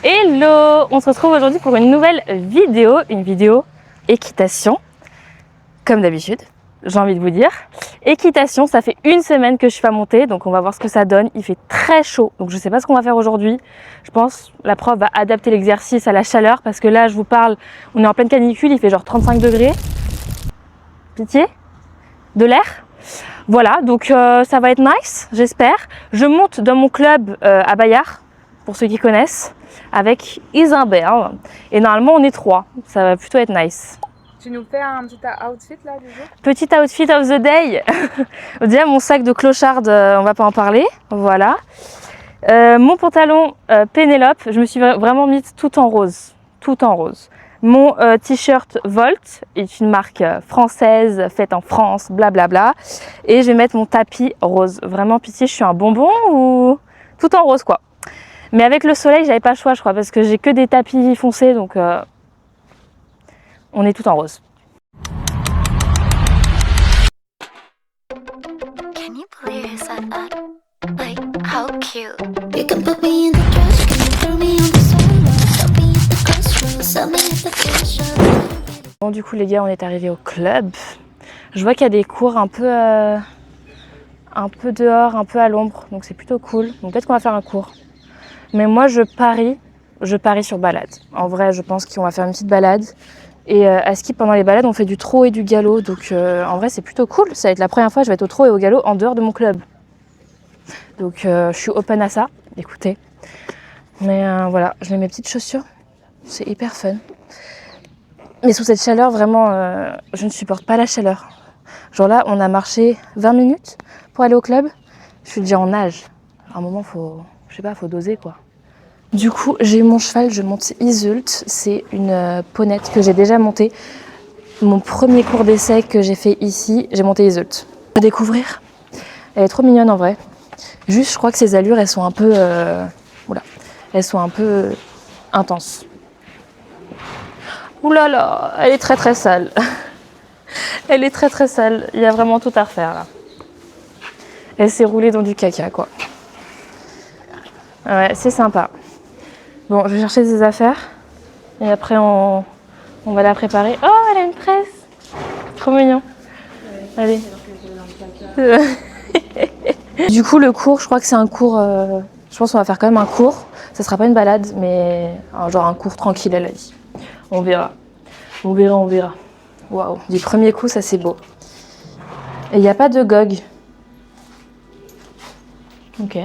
Hello! On se retrouve aujourd'hui pour une nouvelle vidéo, une vidéo équitation, comme d'habitude, j'ai envie de vous dire. Équitation, ça fait une semaine que je suis pas montée, donc on va voir ce que ça donne. Il fait très chaud, donc je sais pas ce qu'on va faire aujourd'hui. Je pense la prof va adapter l'exercice à la chaleur, parce que là, je vous parle, on est en pleine canicule, il fait genre 35 degrés. Pitié? De l'air? Voilà, donc ça va être nice, j'espère. Je monte dans mon club à Bayard, pour ceux qui connaissent, avec Isabelle. Et normalement, on est 3. Ça va plutôt être nice. Tu nous fais un petit outfit là du jour? Petit outfit of the day. Déjà, mon sac de clocharde, on va pas en parler. Voilà. Mon pantalon Pénélope, je me suis vraiment mise tout en rose. Tout en rose. Mon t-shirt Volt est une marque française, faite en France, blablabla. Et je vais mettre mon tapis rose. Vraiment, pitié, je suis un bonbon ou tout en rose, quoi. Mais avec le soleil, j'avais pas le choix, je crois, parce que j'ai que des tapis foncés, donc on est tout en rose. Can you believe you said that? Like, how cute. You can put me in the trash, can you throw me on the sofa? Stop me at the crossroads, stop me at the fish. Bon, du coup, les gars, on est arrivés au club. Je vois qu'il y a des cours un peu dehors, un peu à l'ombre, donc c'est plutôt cool. Donc peut-être qu'on va faire un cours. Mais moi, je parie sur balade. En vrai, je pense qu'on va faire une petite balade. Et à ski, pendant les balades, on fait du trot et du galop. Donc en vrai, c'est plutôt cool. Ça va être la première fois que je vais être au trot et au galop en dehors de mon club. Donc je suis open à ça. Écoutez. Mais voilà, je mets mes petites chaussures. C'est hyper fun. Mais sous cette chaleur, vraiment, je ne supporte pas la chaleur. Genre là, on a marché 20 minutes pour aller au club. Je suis déjà en nage. À un moment, faut doser, quoi. Du coup, j'ai eu mon cheval, je monte Iseult. C'est une ponette que j'ai déjà montée. Mon premier cours d'essai que j'ai fait ici, j'ai monté Iseult. À découvrir. Elle est trop mignonne en vrai. Juste, je crois que ses allures, elles sont un peu... elles sont un peu intenses. Ouh là là, elle est très très sale. Elle est très très sale. Il y a vraiment tout à refaire là. Elle s'est roulée dans du caca, quoi. Ouais, c'est sympa. Bon, je vais chercher ses affaires. Et après, on va la préparer. Oh, elle a une presse. Trop mignon. Ouais. Allez. Du coup, le cours, je crois que c'est un cours... je pense qu'on va faire quand même un cours. Ça sera pas une balade, mais genre un cours tranquille, elle a dit. On verra. On verra. Waouh. Du premier coup, ça c'est beau. Et il n'y a pas de gog. Ok.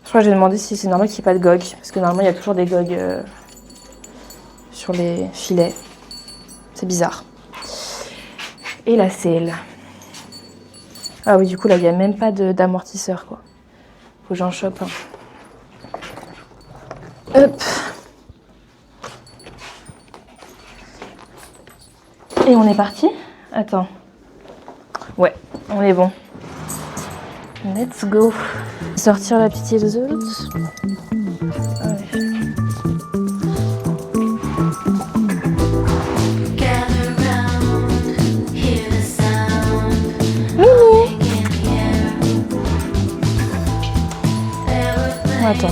Je crois que j'ai demandé si c'est normal qu'il n'y ait pas de gog. Parce que normalement, il y a toujours des gogs sur les filets. C'est bizarre. Et la selle. Ah oui, du coup, là, il n'y a même pas d'amortisseur, quoi. Faut que j'en chope un. Hop. Et on est parti. Attends. Ouais, on est bon. Let's go. Sortir la petite Iseult. Attends.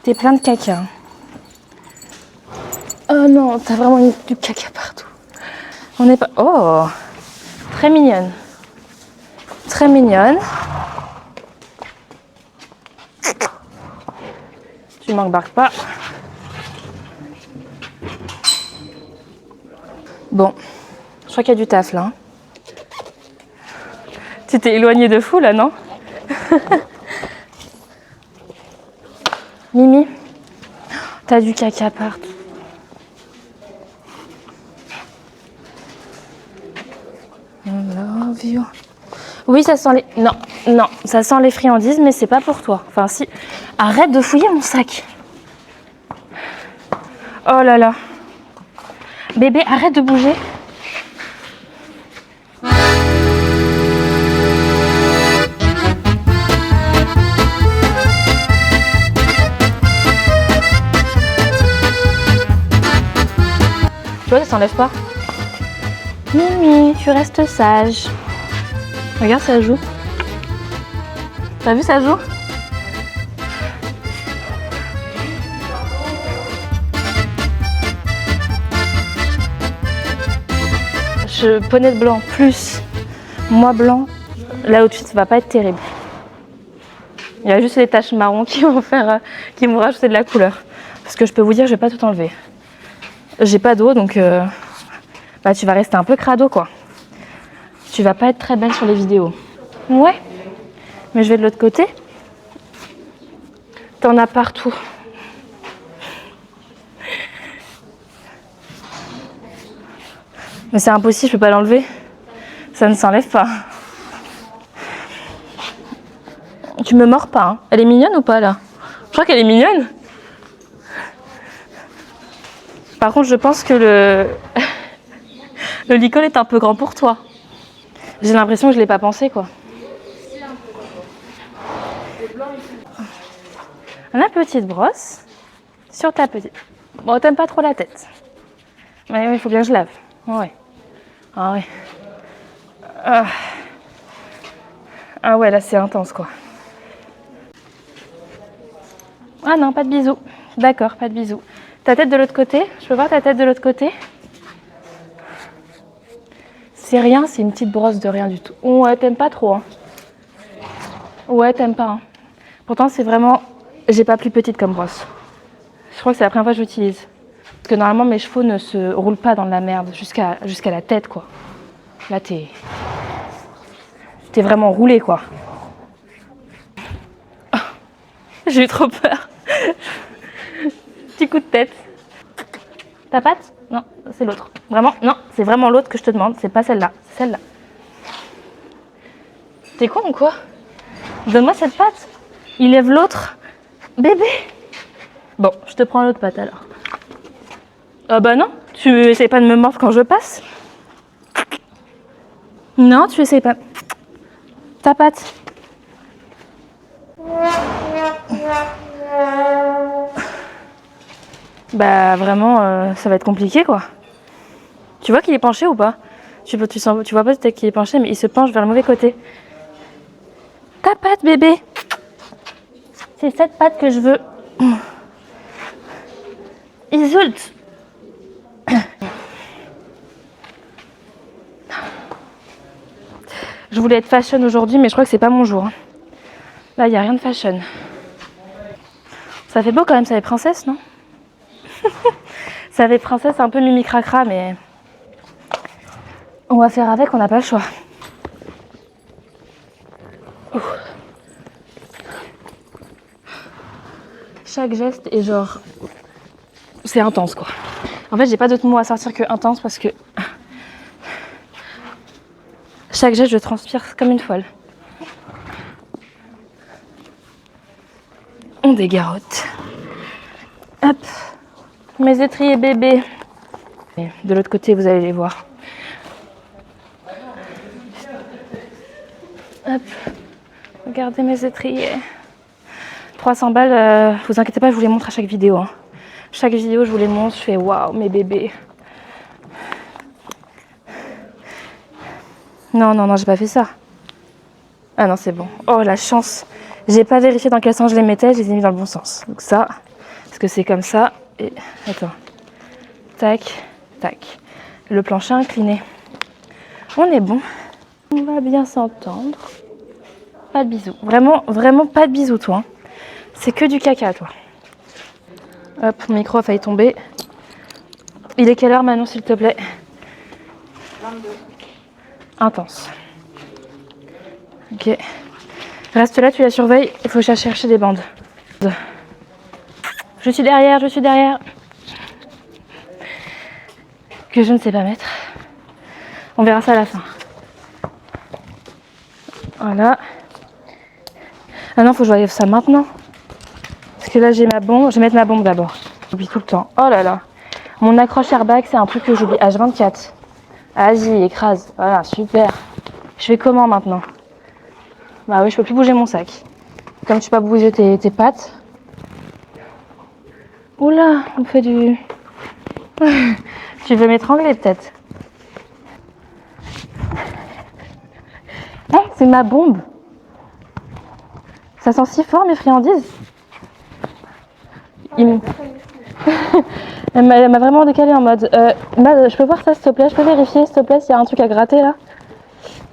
T'es plein de caca. Oh non, t'as vraiment mis du caca partout. On n'est pas... Oh, très mignonne. Très mignonne. Tu m'embarques pas. Bon, je crois qu'il y a du taf là. Tu t'es éloignée de fou là, non? Mimi, t'as du caca partout. I love you. Oui, ça sent les... Non, ça sent les friandises, mais c'est pas pour toi. Enfin, si... Arrête de fouiller mon sac. Oh là là. Bébé, arrête de bouger. Tu vois, ça s'enlève pas. Mimi, tu restes sage. Regarde, ça joue. T'as vu, ça joue? Poney de blanc plus moi blanc, l'outfit va pas être terrible. Il y a juste les taches marron qui vont rajouter de la couleur. Parce que je peux vous dire, je vais pas tout enlever. J'ai pas d'eau, donc bah, tu vas rester un peu crado, quoi. Tu vas pas être très belle sur les vidéos. Ouais, mais je vais de l'autre côté. T'en as partout. Mais c'est impossible, je peux pas l'enlever. Ça ne s'enlève pas. Tu me mords pas, hein. Elle est mignonne ou pas, là? Je crois qu'elle est mignonne. Par contre, je pense que le licol est un peu grand pour toi. J'ai l'impression que je l'ai pas pensé, quoi. La petite brosse sur ta petite... Bon, t'aimes pas trop la tête. Mais oui, il faut bien que je lave. Ouais. Ah ouais. Ah ouais, là c'est intense, quoi. Ah non, pas de bisous. D'accord, pas de bisous. Ta tête de l'autre côté? Je peux voir ta tête de l'autre côté? C'est rien, c'est une petite brosse de rien du tout. Ouais, t'aimes pas trop, hein. Ouais, t'aimes pas, hein. Pourtant, c'est vraiment... J'ai pas plus petite comme brosse. Je crois que c'est la première fois que j'utilise. Parce que normalement, mes cheveux ne se roulent pas dans de la merde jusqu'à la tête, quoi. Là, t'es vraiment roulé, quoi. Oh, j'ai eu trop peur. Petit coup de tête. Ta patte? Non, c'est l'autre. Vraiment, non, c'est vraiment l'autre que je te demande. C'est pas celle-là, c'est celle-là. T'es con ou quoi? Donne-moi cette patte. Il lève l'autre. Bébé. Bon, je te prends l'autre patte alors. Ah bah non, tu essayes pas de me mordre quand je passe. Non, tu essayes pas. Ta patte. Bah vraiment, ça va être compliqué, quoi. Tu vois qu'il est penché ou pas? Tu vois pas peut-être qu'il est penché, mais il se penche vers le mauvais côté. Ta patte, bébé. C'est cette patte que je veux. Isult. Je voulais être fashion aujourd'hui, mais je crois que c'est pas mon jour. Là, il n'y a rien de fashion. Ça fait beau quand même, ça fait princesse, non? Ça fait princesse un peu mimi cracra, mais on va faire avec, on n'a pas le choix. Ouh. Chaque geste est genre... C'est intense, quoi. En fait, j'ai pas d'autre mot à sortir que intense parce que... Chaque geste, je transpire comme une folle. On dégarote. Hop. Mes étriers bébés. Et de l'autre côté, vous allez les voir. Hop. Regardez mes étriers. 300 balles, vous inquiétez pas, je vous les montre à chaque vidéo. Hein. Chaque vidéo, je vous les montre, je fais waouh, mes bébés. Non, non, non, j'ai pas fait ça. Ah non, c'est bon. Oh, la chance. J'ai pas vérifié dans quel sens je les mettais, je les ai mis dans le bon sens. Donc ça, parce que c'est comme ça. Et attends. Tac, tac. Le plancher incliné. On est bon. On va bien s'entendre. Pas de bisous. Vraiment, vraiment pas de bisous, toi. Hein. C'est que du caca, toi. Hop, mon micro a failli tomber. Il est quelle heure, Manon, s'il te plaît? 22. Intense. Ok. Reste là, tu la surveilles. Il faut chercher des bandes. Je suis derrière, je suis derrière. Que je ne sais pas mettre. On verra ça à la fin. Voilà. Ah non, faut que je voie ça maintenant. Parce que là, j'ai ma bombe. Je vais mettre ma bombe d'abord. J'oublie tout le temps. Oh là là. Mon accroche airbag, c'est un truc que j'oublie. H24. Vas-y, écrase. Voilà, super. Je fais comment maintenant? Bah oui, je peux plus bouger mon sac. Comme tu peux pas bouger tes pattes. Oula, on fait du... Tu veux m'étrangler peut-être? C'est ma bombe. Ça sent si fort mes friandises. Elle m'a vraiment décalé en mode Mad, je peux voir ça s'il te plaît, je peux vérifier s'il te plaît s'il y a un truc à gratter là.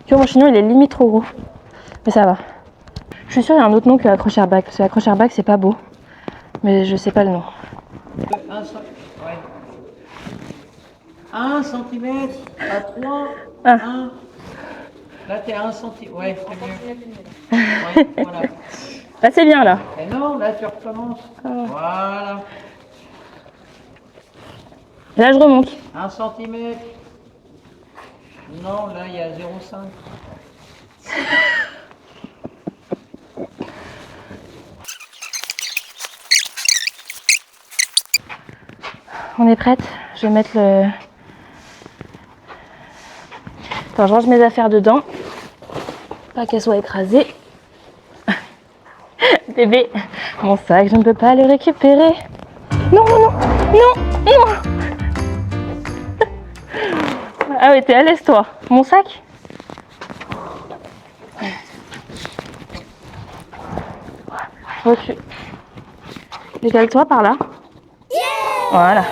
Tu vois, mon chignon il est limite trop gros. Mais ça va. Je suis sûre qu'il y a un autre nom que accroche-airbag, parce que accroche-airbag c'est pas beau. Mais je sais pas le nom. 1 cm à 3, Ah. 1. Là, t'es à 1 cm. Ouais, c'est mieux. Ouais, voilà. Là c'est bien là. Et non, là, tu recommences. Voilà. Et là je remonte. 1 cm. Non, là, il y a 0,5. On est prête. Je vais mettre le... Attends, je range mes affaires dedans. Pas qu'elles soient écrasées. Bébé, mon sac, je ne peux pas le récupérer. Non, non, non, non. Ah ouais, t'es à l'aise toi. Mon sac? Décale-toi par là. Voilà.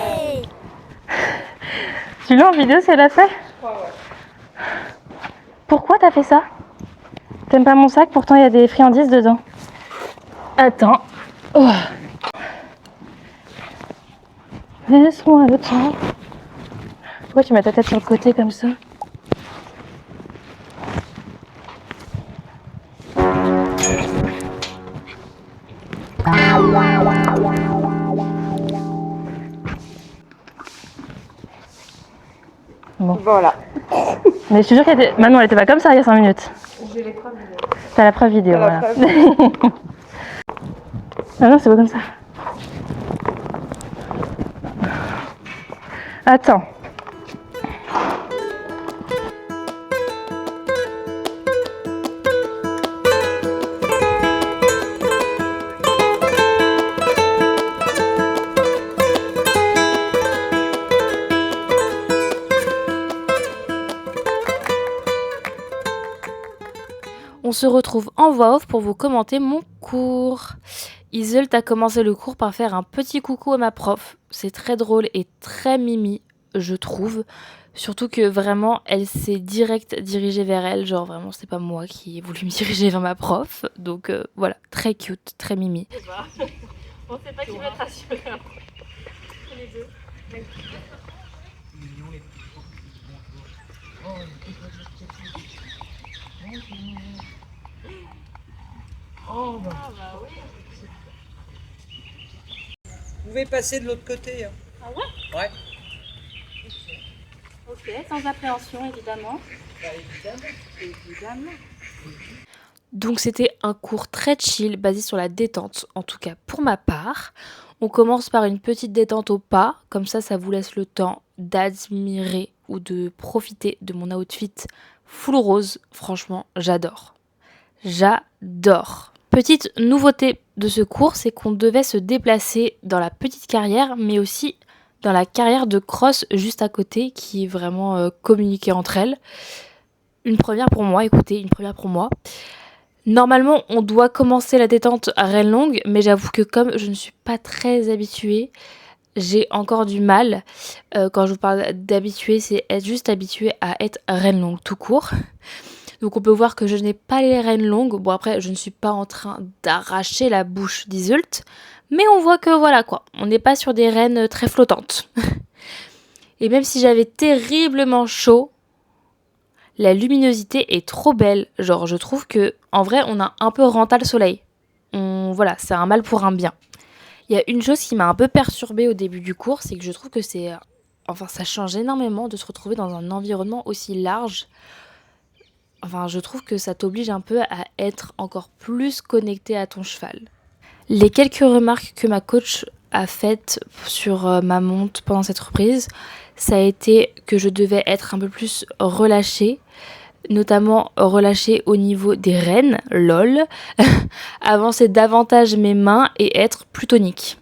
Tu l'as en vidéo si elle a fait? Ouais. Pourquoi t'as fait ça? T'aimes pas mon sac? Pourtant il y a des friandises dedans. Attends. Oh. Laisse-moi le temps. Pourquoi tu mets ta tête sur le côté comme ça? Bon. Voilà. Mais je te jure qu'elle était... Manon, elle était pas comme ça il y a 5 minutes. J'ai les preuves vidéo. T'as la preuve vidéo, voilà. Ah non, c'est pas comme ça. Attends. On se retrouve en voix off pour vous commenter mon cours. Iseult a commencé le cours par faire un petit coucou à ma prof. C'est très drôle et très mimi, je trouve. Surtout que vraiment, elle s'est direct dirigée vers elle. Genre vraiment, c'est pas moi qui ai voulu me diriger vers ma prof. Donc voilà, très cute, très mimi. On sait pas qui va être rassuré. Les deux. Oh, bah. Ah, bah oui. Vous pouvez passer de l'autre côté. Hein. Ah ouais? Ouais. Ok, sans appréhension évidemment. Bah, évidemment. Donc c'était un cours très chill, basé sur la détente, en tout cas pour ma part. On commence par une petite détente au pas, comme ça vous laisse le temps d'admirer ou de profiter de mon outfit full rose. Franchement, j'adore. J'adore. Petite nouveauté de ce cours, c'est qu'on devait se déplacer dans la petite carrière, mais aussi dans la carrière de cross juste à côté, qui est vraiment communiquée entre elles. Une première pour moi, écoutez, une première pour moi. Normalement, on doit commencer la détente à reine longue, mais j'avoue que comme je ne suis pas très habituée, j'ai encore du mal. Quand je vous parle d'habituée, c'est être juste habituée à être reine longue tout court. Donc on peut voir que je n'ai pas les rênes longues. Bon après, je ne suis pas en train d'arracher la bouche d'Iseult, mais on voit que voilà quoi, on n'est pas sur des rênes très flottantes. Et même si j'avais terriblement chaud, la luminosité est trop belle. Genre je trouve que en vrai on a un peu renta le soleil. Voilà, c'est un mal pour un bien. Il y a une chose qui m'a un peu perturbée au début du cours, c'est que je trouve que ça change énormément de se retrouver dans un environnement aussi large. Enfin, je trouve que ça t'oblige un peu à être encore plus connecté à ton cheval. Les quelques remarques que ma coach a faites sur ma monte pendant cette reprise, ça a été que je devais être un peu plus relâchée, notamment relâchée au niveau des rênes, lol, avancer davantage mes mains et être plus tonique.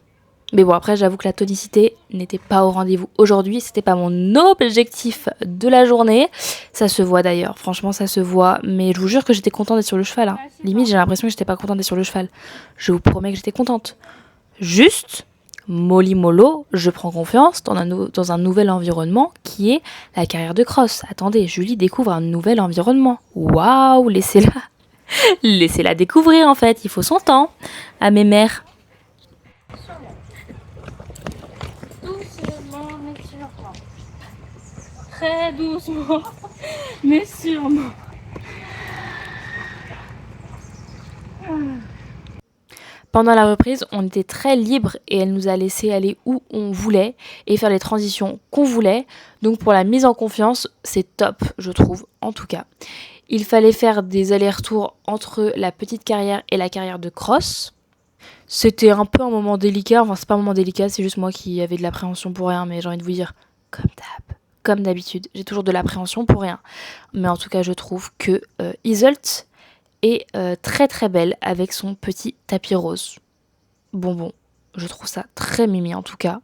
Mais bon, après, j'avoue que la tonicité n'était pas au rendez-vous aujourd'hui. C'était pas mon objectif de la journée. Ça se voit d'ailleurs. Franchement, ça se voit. Mais je vous jure que j'étais contente d'être sur le cheval. Hein. Limite, j'ai l'impression que j'étais pas contente d'être sur le cheval. Je vous promets que j'étais contente. Juste, molly mollo, je prends confiance dans un nouvel environnement qui est la carrière de cross. Attendez, Julie découvre un nouvel environnement. Waouh, laissez-la. Laissez-la découvrir en fait. Il faut son temps. À mes mères. Doucement, mais sûrement. Très doucement, mais sûrement. Pendant la reprise, on était très libre et elle nous a laissé aller où on voulait et faire les transitions qu'on voulait. Donc pour la mise en confiance, c'est top, je trouve, en tout cas. Il fallait faire des allers-retours entre la petite carrière et la carrière de cross. C'était un peu un moment délicat, enfin c'est pas un moment délicat, c'est juste moi qui avais de l'appréhension pour rien, mais j'ai envie de vous dire, comme d'habitude, j'ai toujours de l'appréhension pour rien. Mais en tout cas, je trouve que Iseult est très très belle avec son petit tapis rose. Bonbon, je trouve ça très mimi en tout cas.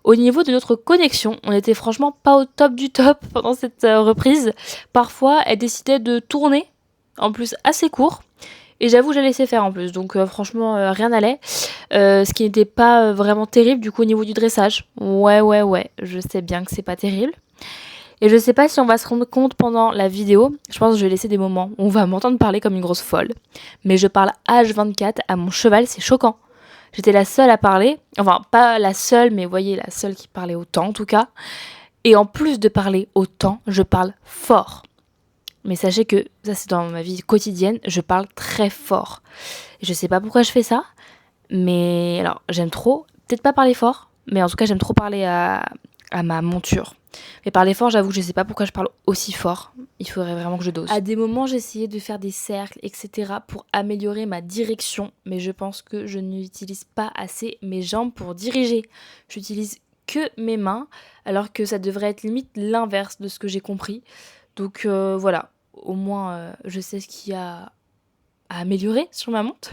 Au niveau de notre connexion, on était franchement pas au top du top pendant cette reprise. Parfois, elle décidait de tourner, en plus assez court. Et j'avoue, j'ai laissé faire en plus, donc franchement, rien n'allait. Ce qui n'était pas vraiment terrible du coup au niveau du dressage. Ouais, je sais bien que c'est pas terrible. Et je sais pas si on va se rendre compte pendant la vidéo, je pense que je vais laisser des moments où on va m'entendre parler comme une grosse folle. Mais je parle H24 à mon cheval, c'est choquant. J'étais la seule à parler, enfin pas la seule, mais vous voyez, la seule qui parlait autant en tout cas. Et en plus de parler autant, je parle fort. Mais sachez que, ça c'est dans ma vie quotidienne, je parle très fort. Je sais pas pourquoi je fais ça, mais alors j'aime trop, peut-être pas parler fort, mais en tout cas j'aime trop parler à ma monture. Mais parler fort, j'avoue que je sais pas pourquoi je parle aussi fort. Il faudrait vraiment que je dose. À des moments, j'essayais de faire des cercles, etc. pour améliorer ma direction. Mais je pense que je n'utilise pas assez mes jambes pour diriger. J'utilise que mes mains, alors que ça devrait être limite l'inverse de ce que j'ai compris. Donc voilà, au moins je sais ce qu'il y a à améliorer sur ma montre.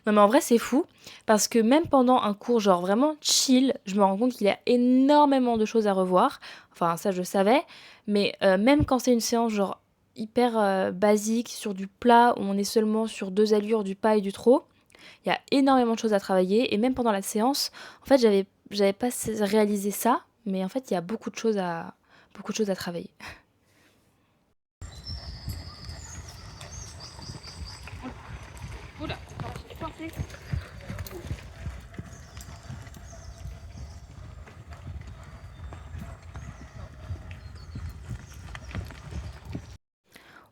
Non mais en vrai c'est fou parce que même pendant un cours genre vraiment chill, je me rends compte qu'il y a énormément de choses à revoir. Enfin ça je savais, mais même quand c'est une séance genre hyper basique sur du plat où on est seulement sur 2 allures du pas et du trot, il y a énormément de choses à travailler et même pendant la séance, en fait j'avais pas réalisé ça, mais en fait il y a beaucoup de choses à travailler. Oula, j'ai pensé.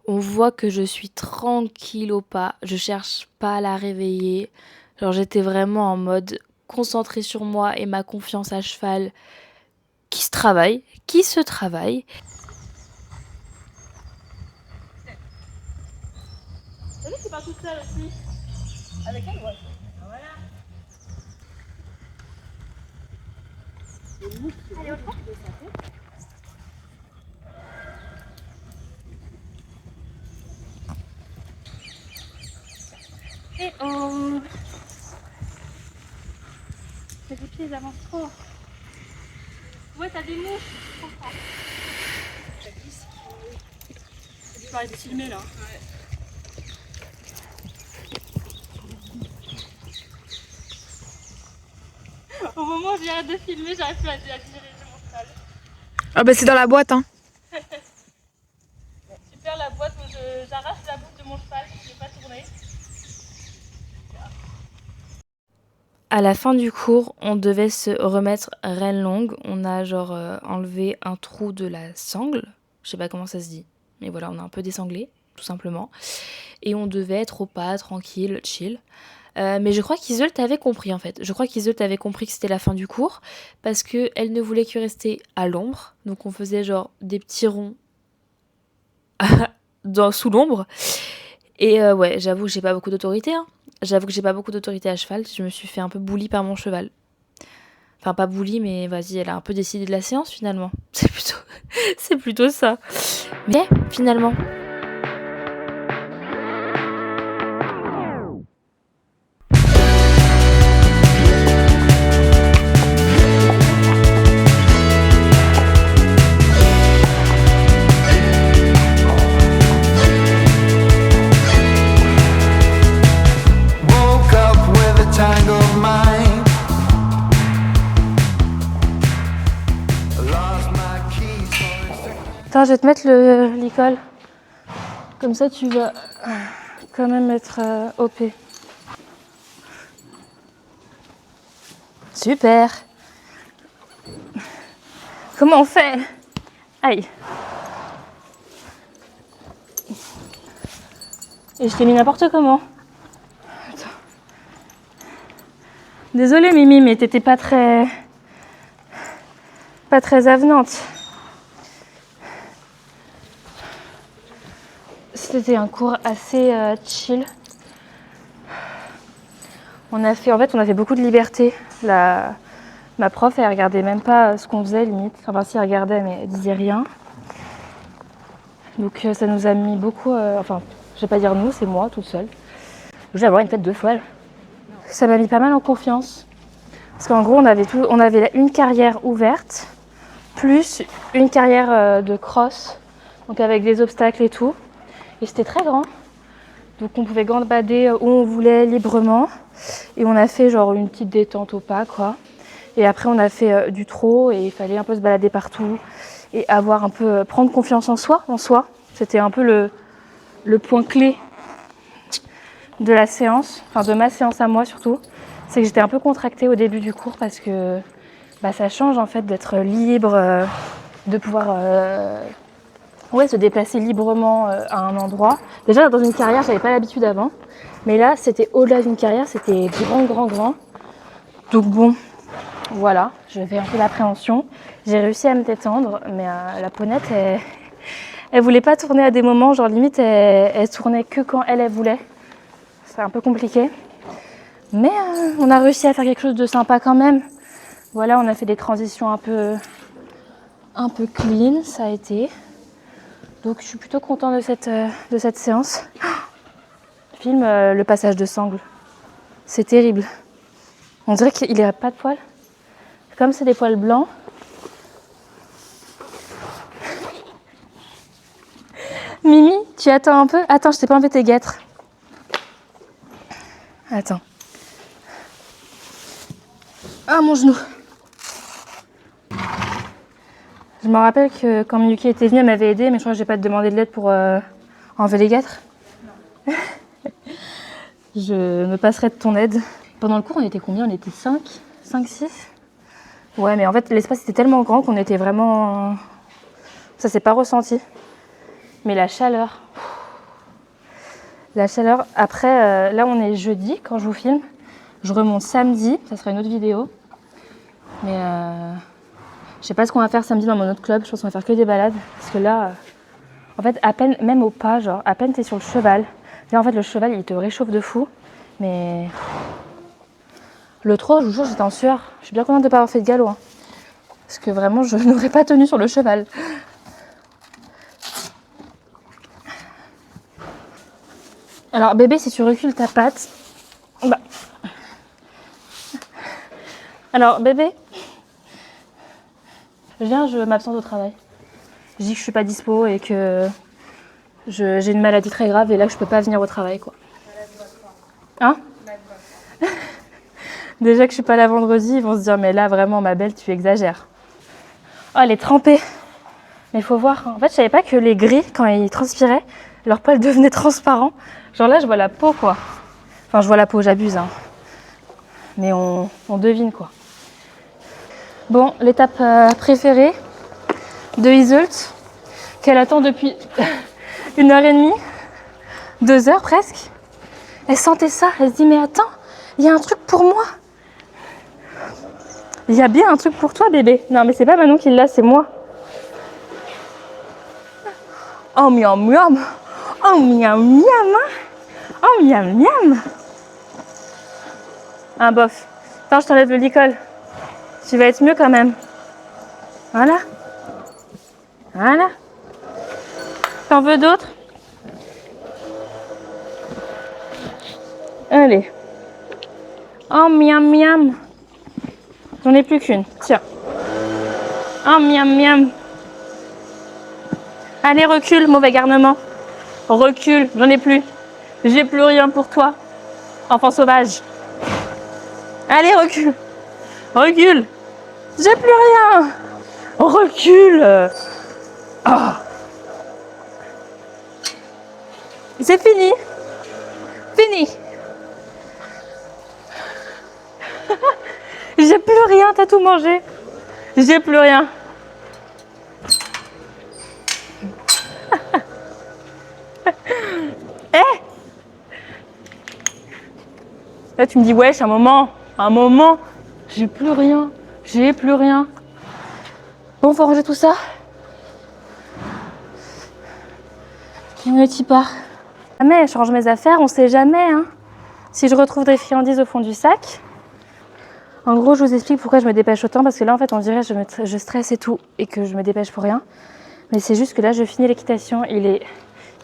On voit que je suis tranquille au pas, je cherche pas à la réveiller. Genre j'étais vraiment en mode concentrée sur moi et ma confiance à cheval qui se travaille. T'as vu, c'est pas toute seule aussi. Avec elle, ouais. Voilà. Allez, au fond. Et oh. T'as des pieds, ils avancent trop. Ouais, t'as des mouches. Je comprends. Ça glisse. Tu peux arrêter de filmer là. Ouais. Au moment où j'arrête de filmer, j'arrive plus à diriger mon cheval. Ah bah c'est dans la boîte hein. Super la boîte où j'arrache la boucle de mon cheval, je ne vais pas tourner. À la fin du cours, on devait se remettre reine longue. On a genre enlevé un trou de la sangle. Je sais pas comment ça se dit. Mais voilà, on a un peu désanglé, tout simplement. Et on devait être au pas, tranquille, chill. Mais je crois qu'Iseult avait compris en fait. Je crois qu'Iseult avait compris que c'était la fin du cours. Parce qu'elle ne voulait que rester à l'ombre. Donc on faisait genre des petits ronds sous l'ombre. Et ouais, j'avoue que j'ai pas beaucoup d'autorité. Hein. J'avoue que j'ai pas beaucoup d'autorité à cheval. Je me suis fait un peu bully par mon cheval. Enfin, pas bully, mais vas-y, elle a un peu décidé de la séance finalement. C'est plutôt ça. Mais finalement. Attends, je vais te mettre l'école. Comme ça, tu vas quand même être OP. Super. Comment on fait? Aïe. Et je t'ai mis n'importe comment. Attends. Désolée Mimi, mais t'étais pas très avenante. C'était un cours assez chill. On a fait beaucoup de liberté. Ma prof, elle regardait même pas ce qu'on faisait limite. Enfin si, elle regardait mais elle disait rien. Donc ça nous a mis beaucoup... enfin, je vais pas dire nous, c'est moi toute seule. Je vais avoir une tête de folle. Ça m'a mis pas mal en confiance. Parce qu'en gros, on avait une carrière ouverte, plus une carrière de cross, donc avec des obstacles et tout. Et c'était très grand. Donc on pouvait gambader où on voulait librement. Et on a fait genre une petite détente au pas, quoi. Et après, on a fait du trot et il fallait un peu se balader partout et avoir un peu, prendre confiance en soi. C'était un peu le point clé de la séance, enfin de ma séance à moi surtout. C'est que j'étais un peu contractée au début du cours parce que ça change en fait d'être libre, de pouvoir se déplacer librement à un endroit. Déjà dans une carrière, j'avais pas l'habitude avant. Mais là, c'était au-delà d'une carrière, c'était grand. Donc bon, voilà, j'avais un peu d'appréhension. J'ai réussi à me détendre, mais la ponette, elle voulait pas tourner à des moments, genre limite, elle tournait que quand elle voulait. C'est un peu compliqué. Mais on a réussi à faire quelque chose de sympa quand même. Voilà, on a fait des transitions un peu clean, ça a été. Donc je suis plutôt contente de cette séance. Filme le passage de sangle. C'est terrible. On dirait qu'il n'a pas de poils. Comme c'est des poils blancs. Mimi, tu attends un peu? Attends, je t'ai pas enlevé tes guêtres. Attends. Ah, mon genou. Je me rappelle que quand Miyuki était venue, elle m'avait aidée, mais je crois que j'ai pas demandé de l'aide pour enlever les guêtres. Je me passerai de ton aide. Pendant le cours, on était combien? On était 5, 6? Ouais, mais en fait, l'espace était tellement grand qu'on était vraiment... Ça s'est pas ressenti. Mais la chaleur... Après, là, on est jeudi quand je vous filme. Je remonte samedi, ça sera une autre vidéo. Mais je sais pas ce qu'on va faire samedi dans mon autre club. Je pense qu'on va faire que des balades. Parce que là, en fait, à peine, même au pas, genre, à peine t'es sur le cheval. Là, en fait, le cheval, il te réchauffe de fou. Mais le trot, je vous jure, j'étais en sueur. Je suis bien contente de ne pas avoir fait de galop. Hein. Parce que vraiment, je n'aurais pas tenu sur le cheval. Alors, bébé, si tu recules ta patte... Alors, bébé, je m'absente au travail. Je dis que je suis pas dispo et que j'ai une maladie très grave et là, je peux pas venir au travail, quoi. Hein? Déjà que je suis pas là vendredi, ils vont se dire mais là vraiment ma belle tu exagères. Oh elle est trempée. Mais il faut voir. En fait je savais pas que les gris quand ils transpiraient, leurs poils devenaient transparents. Genre là je vois la peau quoi. Enfin je vois la peau, j'abuse hein. Mais on devine quoi. Bon l'étape préférée de Iseult qu'elle attend depuis 1h30, 2 heures presque. Elle sentait ça, elle se dit mais attends, il y a un truc pour moi. Il y a bien un truc pour toi bébé. Non mais c'est pas Manon qui l'a, c'est moi. Oh miam miam. Oh miam miam. Oh miam miam. Ah bof. Attends, je t'enlève le licol. Tu vas être mieux quand même. Voilà. Voilà. T'en veux d'autres? Allez. Oh miam miam. J'en ai plus qu'une. Tiens. Oh miam miam. Allez recule, mauvais garnement. Recule, j'en ai plus. J'ai plus rien pour toi. Enfant sauvage. Allez recule. Recule. J'ai plus rien. Recule. Oh. C'est fini. Fini. J'ai plus rien, t'as tout mangé. J'ai plus rien. Eh. Là tu me dis wesh, un moment, j'ai plus rien, Bon, faut ranger tout ça. On est-y part. Jamais, je range mes affaires, on sait jamais. Hein. Si je retrouve des friandises au fond du sac. En gros, je vous explique pourquoi je me dépêche autant. Parce que là, en fait, on dirait que je stresse et tout. Et que je me dépêche pour rien. Mais c'est juste que là, je finis l'équitation. Il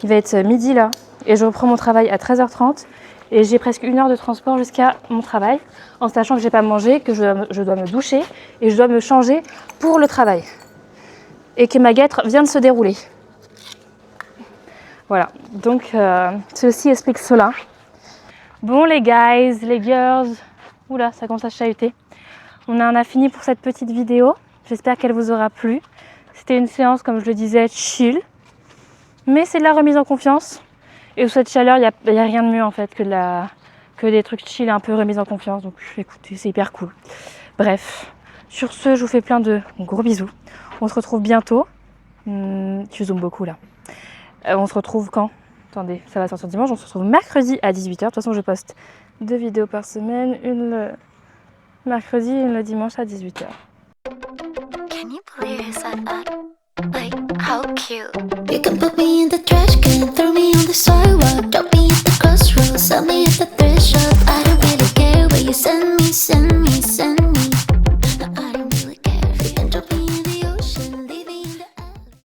va être midi là. Et je reprends mon travail à 13h30. Et j'ai presque 1 heure de transport jusqu'à mon travail. En sachant que j'ai pas mangé, que je dois me doucher. Et je dois me changer pour le travail. Et que ma guêtre vient de se dérouler. Voilà, donc ceci explique cela. Bon les guys, les girls, oula ça commence à chahuter. On en a fini pour cette petite vidéo, j'espère qu'elle vous aura plu. C'était une séance comme je le disais chill, mais c'est de la remise en confiance. Et sous cette chaleur, il n'y a rien de mieux en fait que des trucs chill un peu remise en confiance. Donc écoutez, c'est hyper cool. Bref, sur ce je vous fais plein de gros bisous. On se retrouve bientôt. Tu zoomes beaucoup là. On se retrouve quand? Attendez, ça va sortir dimanche. On se retrouve mercredi à 18h. De toute façon, je poste 2 vidéos par semaine. Une le mercredi et une le dimanche à 18h. Can you believe he said that? Like, how cute. You can put me in the trash can, throw me on the sidewalk, drop me at the crossroads, sell me at the thrift shop. I don't really care where you send me,